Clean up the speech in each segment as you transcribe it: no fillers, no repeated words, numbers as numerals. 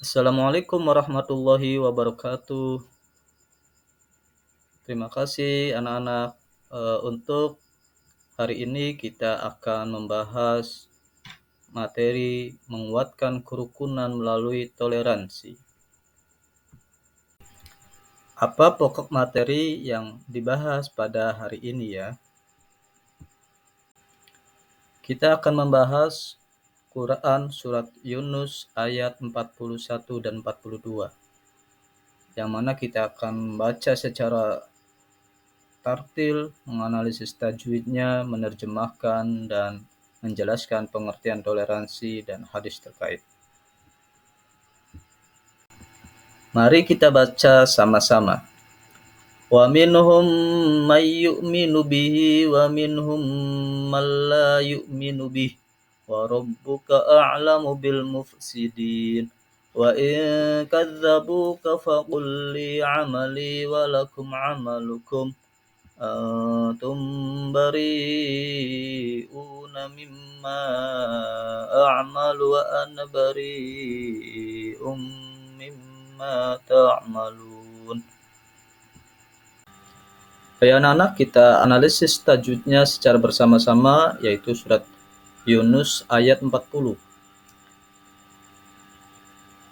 Assalamualaikum warahmatullahi wabarakatuh. Terima kasih anak-anak. Untuk hari ini kita akan membahas materi menguatkan kerukunan melalui toleransi. Apa pokok materi yang dibahas pada hari ini ya? Kita akan membahas Quran surat Yunus ayat 41 dan 42. Yang mana kita akan baca secara tartil, menganalisis tajwidnya, menerjemahkan, dan menjelaskan pengertian toleransi dan hadis terkait. Mari kita baca sama-sama. Wa minhum may yu'minu bihi wa minhum man la yu'minu bihi wa rabbuka a'lamu bil mufsidin. Wa in kadzabuka faqul li 'amali wa lakum 'amalukum antum bari'una mimma a'malu wa ana bari'um mimma ta'malun. Baik anak-anak, kita analisis tajwidnya secara bersama-sama, yaitu surat Yunus ayat 40.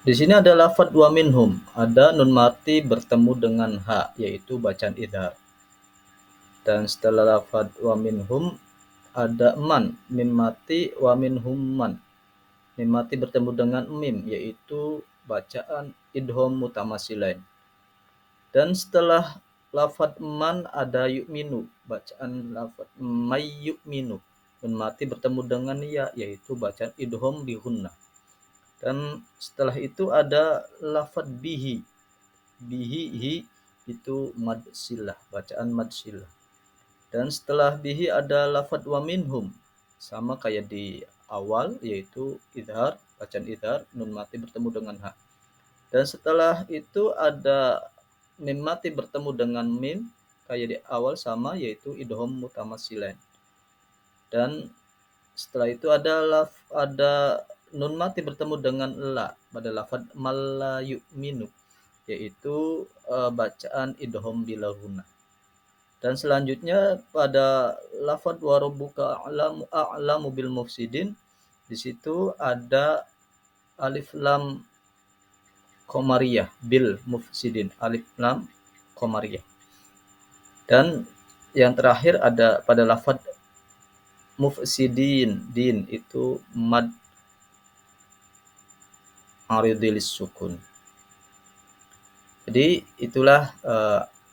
Di sini ada lafadz wa minhum, ada nun mati bertemu dengan ha, yaitu bacaan idhar. Dan setelah lafadz wa minhum ada man, mim mati wa minhum man. Mim mati bertemu dengan mim, yaitu bacaan idgham mutamasilain. Dan setelah lafadz man ada yu'minu, bacaan lafadz may yu'minu. Nun mati bertemu dengan ya, yaitu bacaan idgham bi gunnah. Dan setelah itu ada lafadz bihi. Bihi hi itu mad silah, bacaan mad silah. Dan setelah bihi ada lafadz wa minhum, sama kayak di awal, yaitu idhar, bacaan idhar, nun mati bertemu dengan ha. Dan setelah itu ada mim mati bertemu dengan mim, kayak di awal sama, yaitu idgham mutamasilain. Dan setelah itu ada nun mati bertemu dengan la pada lafadz malla yu'minu, yaitu bacaan idgham bila gunnah. Dan selanjutnya pada lafadz wa rabbuka a'lamu bil mufsidin, di situ ada alif lam qamariyah, bil mufsidin, alif lam qamariyah. Dan yang terakhir ada pada lafadz mufsidin, din itu mad aridilis sukun. Jadi itulah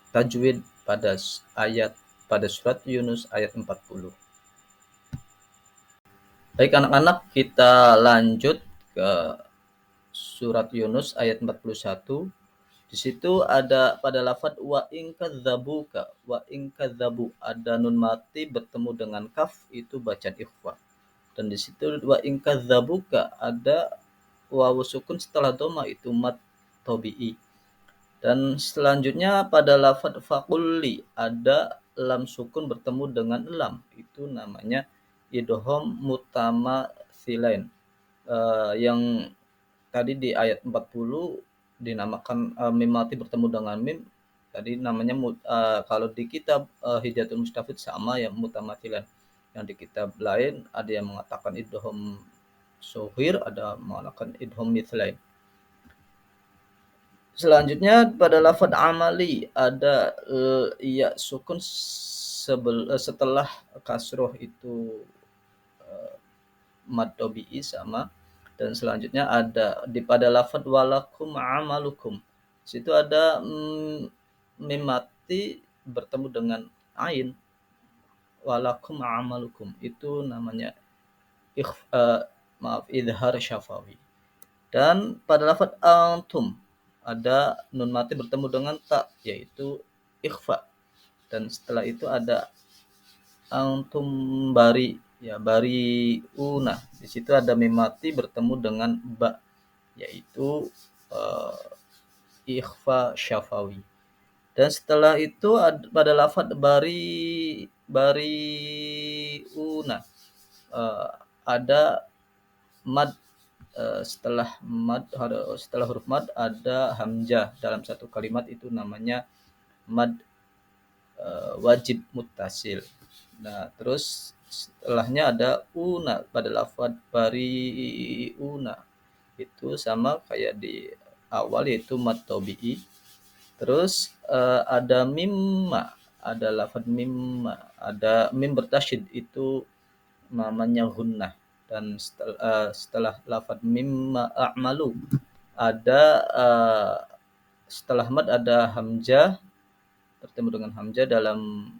tajwid pada surat Yunus ayat 40. Baik anak-anak, kita lanjut ke surat Yunus ayat 41. Di situ ada pada lafadz wa in kadzabuka, wa in kadzabu, ada nun mati bertemu dengan kaf, itu bacaan ikhfa. Dan di situ wa in kadzabuka ada wawu sukun setelah dhamma, itu mad tabi'i. Dan selanjutnya pada lafadz faqulli ada lam sukun bertemu dengan lam, itu namanya idgham mutamatsilain. Yang tadi di ayat 40 dinamakan mim mati bertemu dengan mim, tadi namanya kalau di kitab Hidayatul Mustafid sama ya mutamatsilan. Yang di kitab lain ada yang mengatakan idgham sughir, ada mengatakan idgham mithlain. Selanjutnya pada lafadz amali ada ya sukun setelah kasroh, itu mad tabi'i sama. Dan selanjutnya ada pada lafadz walakum amalukum, situ ada mim mati bertemu dengan ain, walakum amalukum, itu namanya idhar syafawi. Dan pada lafadz antum ada nun mati bertemu dengan ta, yaitu ikhfa. Dan setelah itu ada antum bari, ya bariuna, di situ ada mim mati bertemu dengan ba, yaitu ikhfa syafawi. Dan setelah itu pada lafadz bariuna ada mad setelah huruf mad ada hamzah dalam satu kalimat, itu namanya mad wajib muttasil. Nah, terus setelahnya ada una pada lafaz bariuna. Itu sama kayak di awal, yaitu mad tabi'i. Terus ada mimma, ada lafaz mimma, ada mim bertasyid, itu namanya gunnah. Dan setelah lafaz mimma a'malu ada setelah mad ada hamzah bertemu dengan hamzah dalam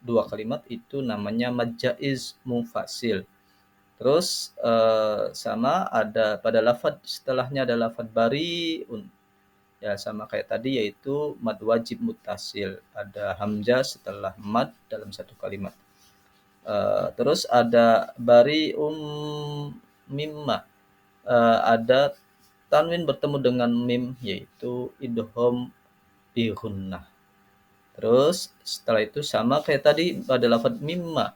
dua kalimat, itu namanya mad jaiz munfasil. Terus sama ada pada lafaz setelahnya ada lafaz bariun. Ya sama kayak tadi, yaitu mad wajib muttasil. Ada hamzah setelah mad dalam satu kalimat. Terus ada barium mimma. Ada tanwin bertemu dengan mim, yaitu idgham bi gunnah. Terus setelah itu sama kayak tadi pada lafaz mimma,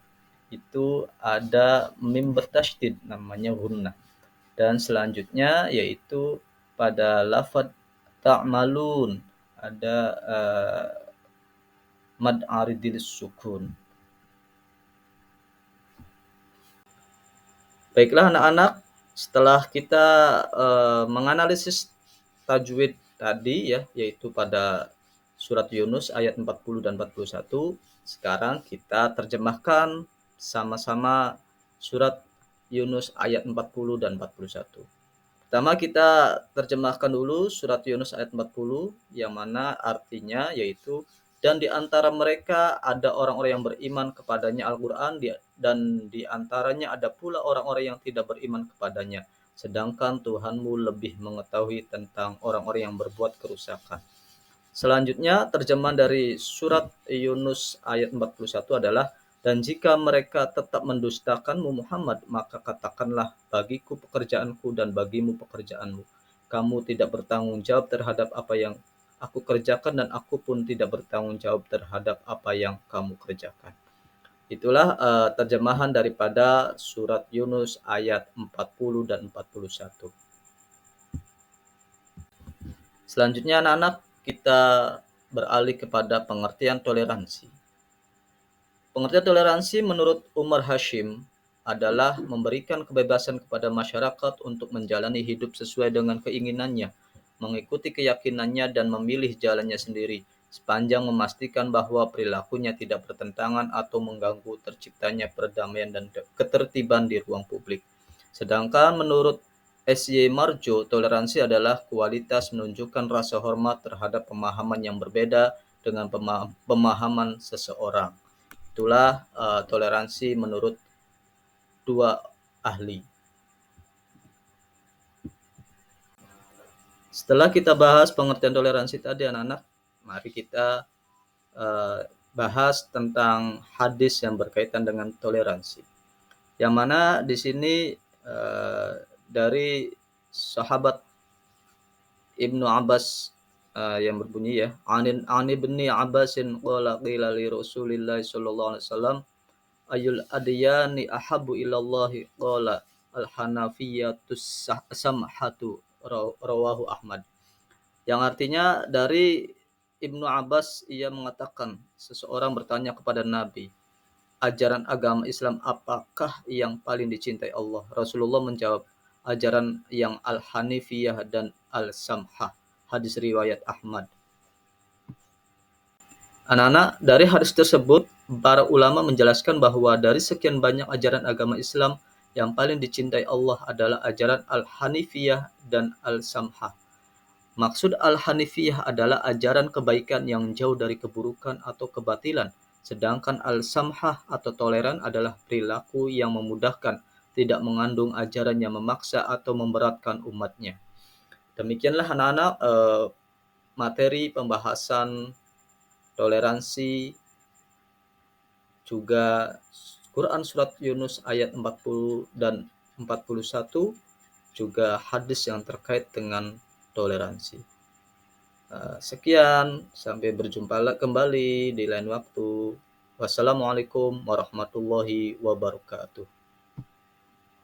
itu ada mim bertasydid namanya gunnah. Dan selanjutnya yaitu pada lafaz ta'malun ada mad aridil sukun. Baiklah anak-anak, setelah kita menganalisis tajwid tadi ya, yaitu pada surat Yunus ayat 40 dan 41, sekarang kita terjemahkan sama-sama surat Yunus ayat 40 dan 41. Pertama kita terjemahkan dulu surat Yunus ayat 40, yang mana artinya yaitu, dan di antara mereka ada orang-orang yang beriman kepadanya Al-Quran, dan di antaranya ada pula orang-orang yang tidak beriman kepadanya, sedangkan Tuhanmu lebih mengetahui tentang orang-orang yang berbuat kerusakan. Selanjutnya terjemahan dari surat Yunus ayat 41 adalah, dan jika mereka tetap mendustakanmu Muhammad, maka katakanlah, bagiku pekerjaanku dan bagimu pekerjaanmu. Kamu tidak bertanggung jawab terhadap apa yang aku kerjakan, dan aku pun tidak bertanggung jawab terhadap apa yang kamu kerjakan. Itulah terjemahan daripada surat Yunus ayat 40 dan 41. Selanjutnya anak-anak, kita beralih kepada pengertian toleransi. Pengertian toleransi menurut Umar Hashim adalah memberikan kebebasan kepada masyarakat untuk menjalani hidup sesuai dengan keinginannya, mengikuti keyakinannya dan memilih jalannya sendiri, sepanjang memastikan bahwa perilakunya tidak bertentangan atau mengganggu terciptanya perdamaian dan ketertiban di ruang publik. Sedangkan menurut S.Y. Marjo, toleransi adalah kualitas menunjukkan rasa hormat terhadap pemahaman yang berbeda dengan pemahaman seseorang. Itulah toleransi menurut dua ahli. Setelah kita bahas pengertian toleransi tadi anak-anak, mari kita bahas tentang hadis yang berkaitan dengan toleransi. Yang mana di sini dari sahabat Ibnu Abbas yang berbunyi ya, Ani ibni Abbasin qala qila li Rasulillah sallallahu alaihi wasallam ayul adyani ahabbu ilallahi qala al-hanafiyatus samhatu, rawahu Ahmad. Yang artinya dari Ibnu Abbas, ia mengatakan, seseorang bertanya kepada Nabi, ajaran agama Islam apakah yang paling dicintai Allah? Rasulullah menjawab, ajaran yang al-hanifiyah dan al-samhah. Hadis riwayat Ahmad. Anak-anak, dari hadis tersebut, para ulama menjelaskan bahwa dari sekian banyak ajaran agama Islam, yang paling dicintai Allah adalah ajaran al-hanifiyah dan al-samhah. Maksud al-hanifiyah adalah ajaran kebaikan yang jauh dari keburukan atau kebatilan, sedangkan al-samhah atau toleran adalah perilaku yang memudahkan, tidak mengandung ajaran yang memaksa atau memberatkan umatnya. Demikianlah anak-anak materi pembahasan toleransi, juga Quran surat Yunus ayat 40 dan 41, juga hadis yang terkait dengan toleransi. Sekian, sampai berjumpa kembali di lain waktu. Wassalamualaikum warahmatullahi wabarakatuh.